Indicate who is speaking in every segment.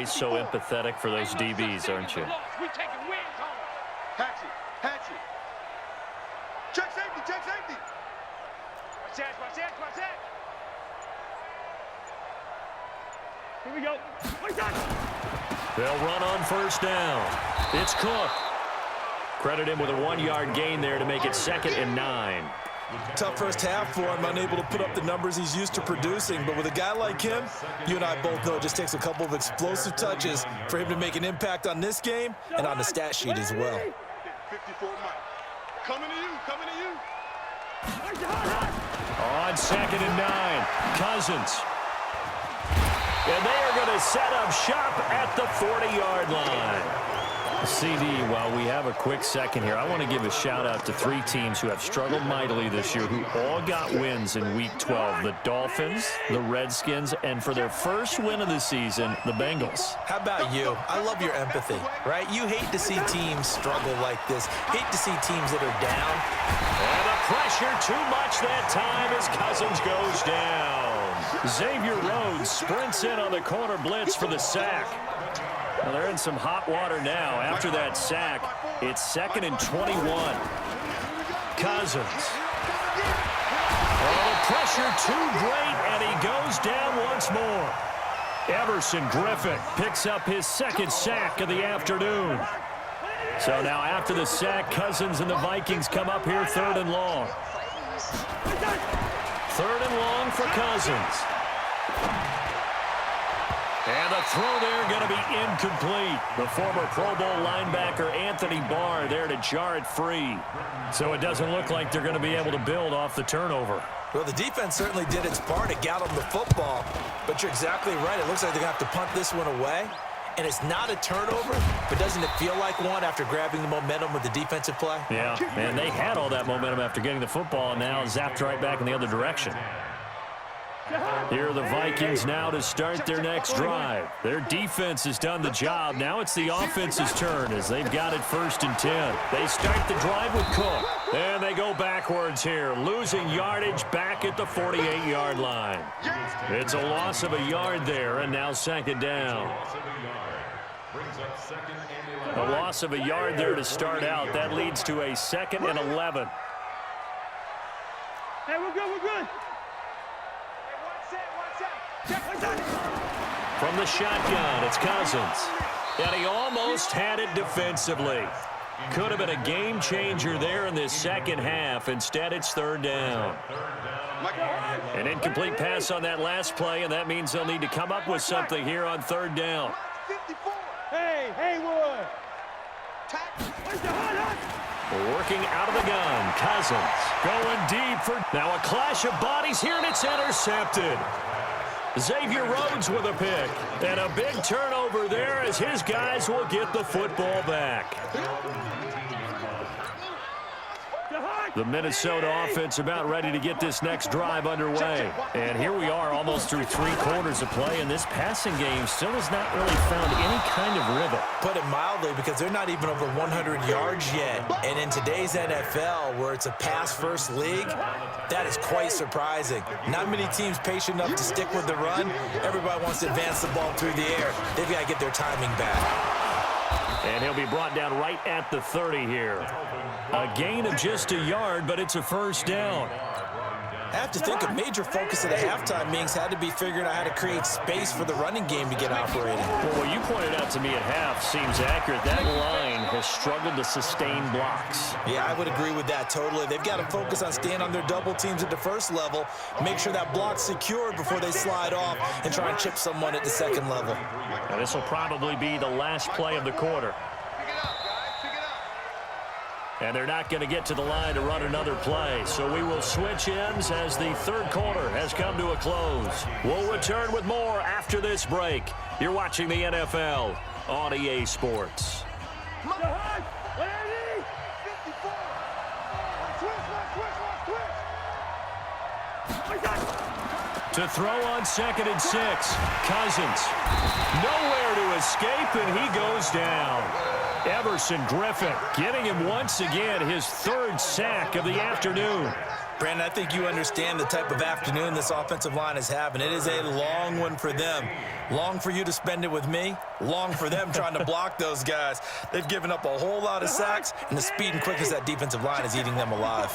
Speaker 1: always so empathetic for those DBs, aren't you?
Speaker 2: Hatchet. Check safety. Watch that.
Speaker 3: Here we go.
Speaker 1: They'll run on first down. It's Cook. Credit him with a 1-yard gain there to make it 2nd and 9.
Speaker 4: Tough first half for him, unable to put up the numbers he's used to producing. But with a guy like him, you and I both know it just takes a couple of explosive touches for him to make an impact on this game and on the stat sheet as well.
Speaker 2: 54 Mike. Coming to you.
Speaker 1: On 2nd and 9, Cousins. And they are going to set up shop at the 40-yard line. CD, while we have a quick second here, I want to give a shout-out to 3 teams who have struggled mightily this year, who all got wins in Week 12. The Dolphins, the Redskins, and for their first win of the season, the Bengals.
Speaker 4: How about you? I love your empathy, right? You hate to see teams struggle like this. Hate to see teams that are down.
Speaker 1: And the pressure too much that time as Cousins goes down. Xavier Rhodes sprints in on the corner blitz for the sack. Well, they're in some hot water now. After that sack, it's 2nd and 21. Cousins. Oh, the pressure too great, and he goes down once more. Everson Griffin picks up his 2nd sack of the afternoon. So now after the sack, Cousins and the Vikings come up here 3rd and long. 3rd and long for Cousins. And the throw there going to be incomplete. The former Pro Bowl linebacker Anthony Barr there to jar it free. So it doesn't look like they're going to be able to build off the turnover.
Speaker 4: Well, the defense certainly did its part to get them the football. But you're exactly right. It looks like they're going to have to punt this one away. And it's not a turnover, but doesn't it feel like one after grabbing the momentum with the defensive play?
Speaker 1: Yeah, and they had all that momentum after getting the football, and now zapped right back in the other direction. Here are the Vikings now to start their next drive. Their defense has done the job. Now it's the offense's turn as they've got it 1st and 10. They start the drive with Cook. And they go backwards here, losing yardage back at the 48-yard line. It's a loss of a yard there, and now 2nd down. A loss of a yard there to start out. That leads to a 2nd and 11.
Speaker 3: Hey, we're good.
Speaker 1: From the shotgun, it's Cousins. And he almost had it defensively. Could have been a game changer there in this second half. Instead, it's 3rd down. An incomplete pass on that last play, and that means they'll need to come up with something here on 3rd down.
Speaker 3: Hey, Haywood.
Speaker 1: Working out of the gun, Cousins going deep for now a clash of bodies here, and it's intercepted. Xavier Rhodes with a pick, and a big turnover there as his guys will get the football back. The Minnesota offense about ready to get this next drive underway. And here we are almost through 3 quarters of play, and this passing game still has not really found any kind of rhythm.
Speaker 4: Put it mildly, because they're not even over 100 yards yet. And in today's NFL, where it's a pass-first league, that is quite surprising. Not many teams patient enough to stick with the run. Everybody wants to advance the ball through the air. They've got to get their timing back.
Speaker 1: And he'll be brought down right at the 30 here. A gain of just a yard, but it's a 1st down.
Speaker 4: I have to think a major focus of the halftime meetings had to be figuring out how to create space for the running game to get operating.
Speaker 1: Well, what you pointed out to me at half seems accurate. That line has struggled to sustain blocks.
Speaker 4: Yeah, I would agree with that totally. They've got to focus on staying on their double teams at the first level, make sure that block's secured before they slide off and try and chip someone at the second level.
Speaker 1: Now, this will probably be the last play of the quarter. And they're not going to get to the line to run another play. So we will switch ends as the 3rd quarter has come to a close. We'll return with more after this break. You're watching the NFL on EA Sports. To throw on 2nd and 6. Cousins. Nowhere to escape, and he goes down. Everson Griffin getting him once again his 3rd sack of the afternoon.
Speaker 4: Brandon, I think you understand the type of afternoon this offensive line is having. It is a long one for them. Long for you to spend it with me. Long for them trying to block those guys. They've given up a whole lot of sacks, and the speed and quickness of that defensive line is eating them alive.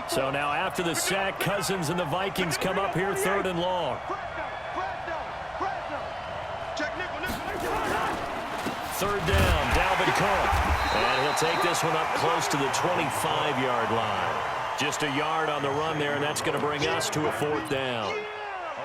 Speaker 1: So now after the sack, Cousins and the Vikings come up here 3rd and long. Third down, Dalvin Cook. And he'll take this one up close to the 25-yard line. Just a yard on the run there, and that's going to bring us to a 4th down.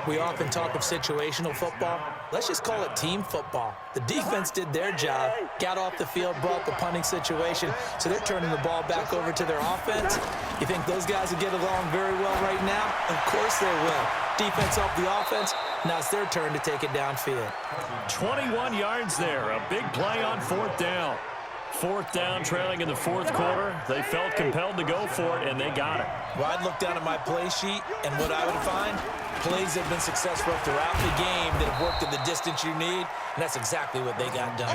Speaker 4: We often talk of situational football. Let's just call it team football. The defense did their job, got off the field, brought the punting situation, so they're turning the ball back over to their offense. You think those guys will get along very well right now? Of course they will. Defense helped the offense. Now it's their turn to take it downfield.
Speaker 1: 21 yards there, a big play on 4th down. 4th down, trailing in the 4th quarter. They felt compelled to go for it, and they got it.
Speaker 4: Well, I'd look down at my play sheet, and what I would find, plays that have been successful throughout the game that have worked at the distance you need, and that's exactly what they got done.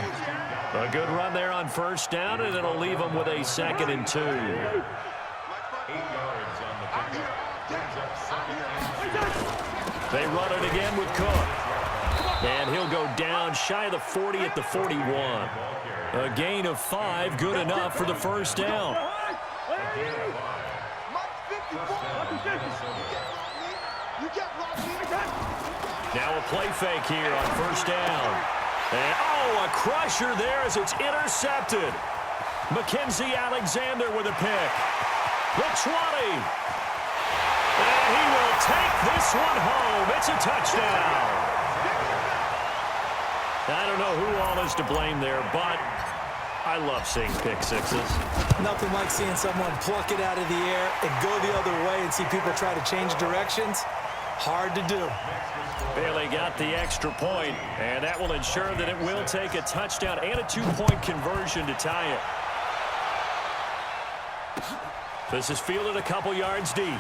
Speaker 1: A good run there on 1st down, and it'll leave them with a 2nd and 2.
Speaker 2: 8 yards on the pickup.
Speaker 1: They run it again with Cook. And he'll go down shy of the 40 at the 41. A gain of 5, good enough for the 1st down. Now a play fake here on 1st down. And, oh, a crusher there as it's intercepted. Mackenzie Alexander with a pick. The 20. And he will take this one home. It's a touchdown. I don't know who all is to blame there, but I love seeing pick sixes.
Speaker 4: Nothing like seeing someone pluck it out of the air and go the other way and see people try to change directions. Hard to do.
Speaker 1: Bailey got the extra point, and that will ensure that it will take a touchdown and a 2-point conversion to tie it. This is fielded a couple yards deep.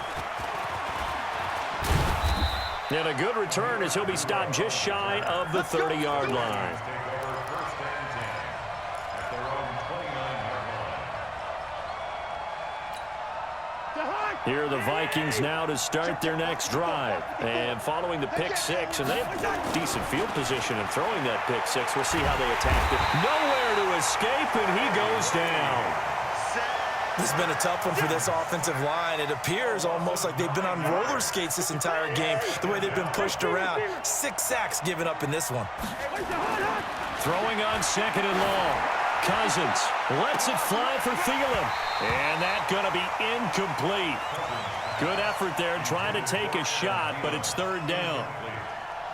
Speaker 1: And a good return as he'll be stopped just shy of the 30-yard line. Here are the Vikings now to start their next drive. And following the pick six, and they have decent field position in throwing that pick six. We'll see how they attack it. Nowhere to escape, and he goes down.
Speaker 4: This has been a tough one for this offensive line. It appears almost like they've been on roller skates this entire game, the way they've been pushed around. 6 sacks given up in this one.
Speaker 1: Throwing on 2nd and long. Cousins lets it fly for Thielen. And that's going to be incomplete. Good effort there trying to take a shot, but it's 3rd down.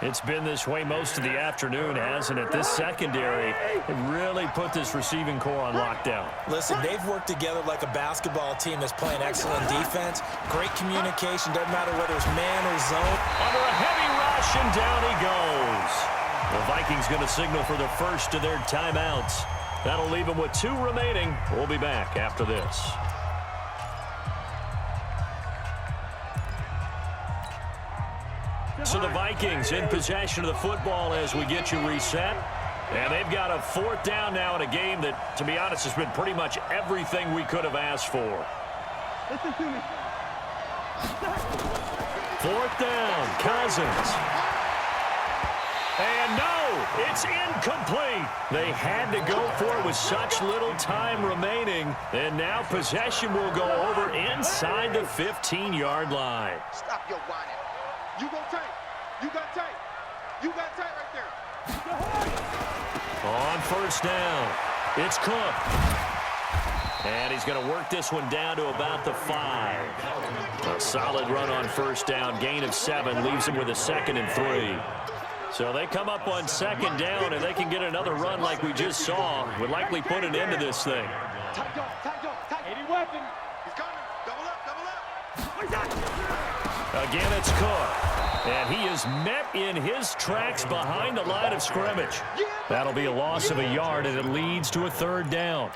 Speaker 1: It's been this way most of the afternoon, hasn't it? This secondary really put this receiving core on lockdown.
Speaker 4: Listen, they've worked together like a basketball team that's playing excellent defense. Great communication, doesn't matter whether it's man or zone.
Speaker 1: Under a heavy rush, and down he goes. The Vikings going to signal for the first of their timeouts. That'll leave them with 2 remaining. We'll be back after this. So the Vikings in possession of the football as we get you reset. And they've got a 4th down now in a game that, to be honest, has been pretty much everything we could have asked for.
Speaker 3: Listen to me.
Speaker 1: 4th down, Cousins. And no, it's incomplete. They had to go for it with such little time remaining. And now possession will go over inside the 15-yard line.
Speaker 2: Stop your whining. You go tight. You got tight. You got tight right there.
Speaker 1: On 1st down, it's Cook. And he's going to work this one down to about the 5. A solid run on 1st down, gain of 7, leaves him with a 2nd and 3. So they come up on 2nd down, and they can get another run like we just saw. Would likely put an end to this thing.
Speaker 3: Tight dog, tight dog, tight. Any weapon.
Speaker 2: He's coming. Double up, double up.
Speaker 1: Again, it's Cook. And he is met in his tracks behind the line of scrimmage. That'll be a loss of a yard, and it leads to a 3rd down.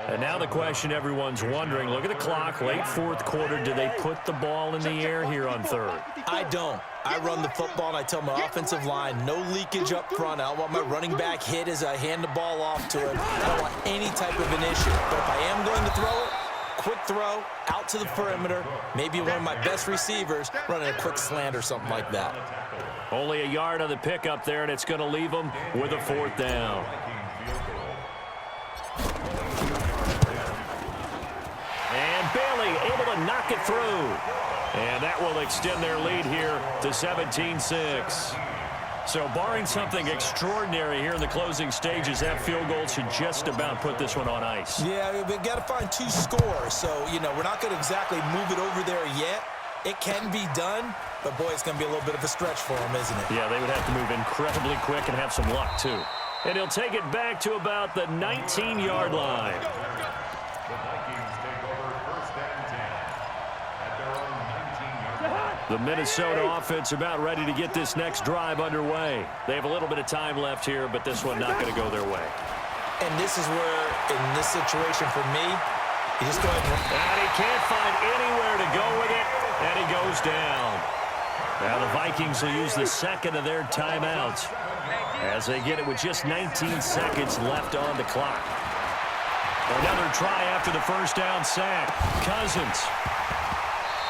Speaker 1: And now the question everyone's wondering, look at the clock, late 4th quarter. Do they put the ball in the air here on 3rd?
Speaker 4: I don't. I run the football, and I tell my offensive line, no leakage up front. I don't want my running back hit as I hand the ball off to him. I don't want any type of an issue. But if I am going to throw it, quick throw out to the perimeter, maybe one of my best receivers running a quick slant or something like that.
Speaker 1: Only a yard on the pickup there, and it's going to leave them with a 4th down. And Bailey able to knock it through. And that will extend their lead here to 17-6. So barring something extraordinary here in the closing stages, that field goal should just about put this one on ice.
Speaker 4: Yeah, we've got to find 2 scores. So, you know, we're not going to exactly move it over there yet. It can be done, but, boy, it's going to be a little bit of a stretch for them, isn't it?
Speaker 1: Yeah, they would have to move incredibly quick and have some luck, too. And he'll take it back to about the 19-yard line. The Minnesota offense about ready to get this next drive underway. They have a little bit of time left here, but this one not going to go their way.
Speaker 4: And this is where, in this situation for me, you just go ahead
Speaker 1: and he can't find anywhere to go with it, and he goes down. Now the Vikings will use the second of their timeouts as they get it with just 19 seconds left on the clock. Another try after the first down sack. Cousins.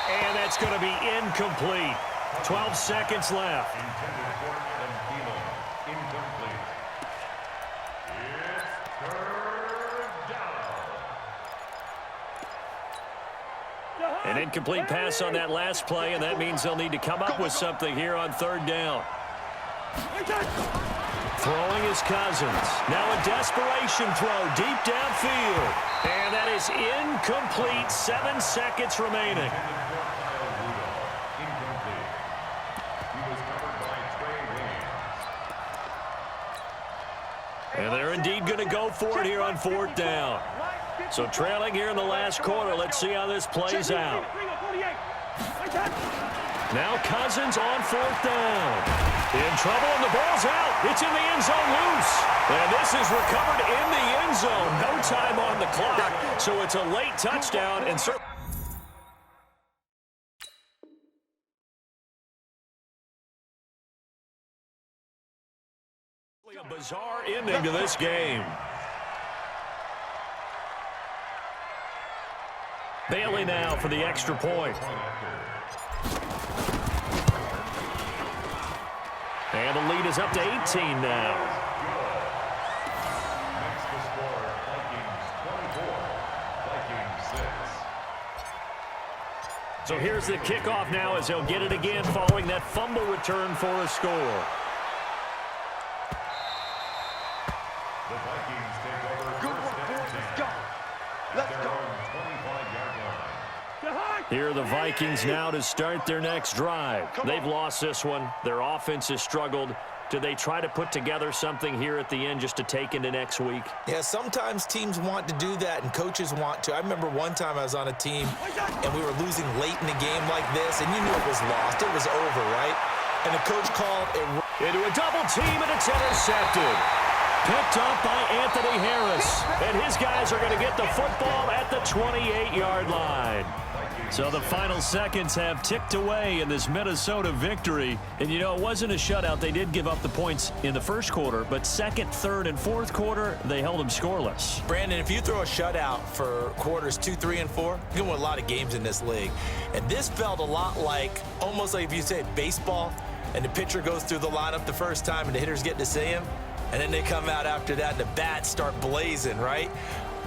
Speaker 1: And that's going to be incomplete. 12 seconds left. An incomplete pass on that last play, and that means they'll need to come up with something here on 3rd down. Throwing is Cousins. Now a desperation throw deep downfield. And that is incomplete. 7 seconds remaining. And they're indeed going to go for it here on 4th down. So trailing here in the last quarter. Let's see how this plays out. Now Cousins on 4th down. In trouble, and the ball's out. It's in the end zone loose. And this is recovered in the end zone. No time on the clock. So it's a late touchdown. And a bizarre ending to this game. Bailey now for the extra point. And the lead is up to 18 now. So here's the kickoff now as they'll get it again following that fumble return for a score. Here are the Vikings now to start their next drive. They've lost this one. Their offense has struggled. Do they try to put together something here at the end just to take into next week?
Speaker 4: Yeah, sometimes teams want to do that and coaches want to. I remember one time I was on a team and we were losing late in the game like this, and you knew it was lost. It was over, right? And the coach called it
Speaker 1: into a double team, and it's intercepted. Picked up by Anthony Harris. And his guys are going to get the football at the 28-yard line. So the final seconds have ticked away in this Minnesota victory. And, you know, it wasn't a shutout. They did give up the points in the first quarter, but second, third, and fourth quarter, they held them scoreless.
Speaker 4: Brandon, if you throw a shutout for quarters 2, 3, and 4, you can win a lot of games in this league. And this felt a lot like, almost like if you say baseball, and the pitcher goes through the lineup the first time and the hitters get to see him, and then they come out after that and the bats start blazing, right?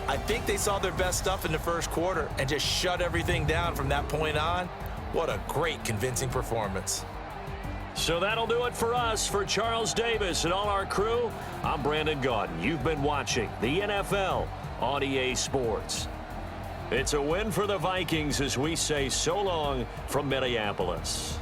Speaker 4: I think they saw their best stuff in the first quarter and just shut everything down from that point on. What a great, convincing performance.
Speaker 1: So that'll do it for us. For Charles Davis and all our crew, I'm Brandon Gaudin. You've been watching the NFL on EA Sports. It's a win for the Vikings as we say so long from Minneapolis.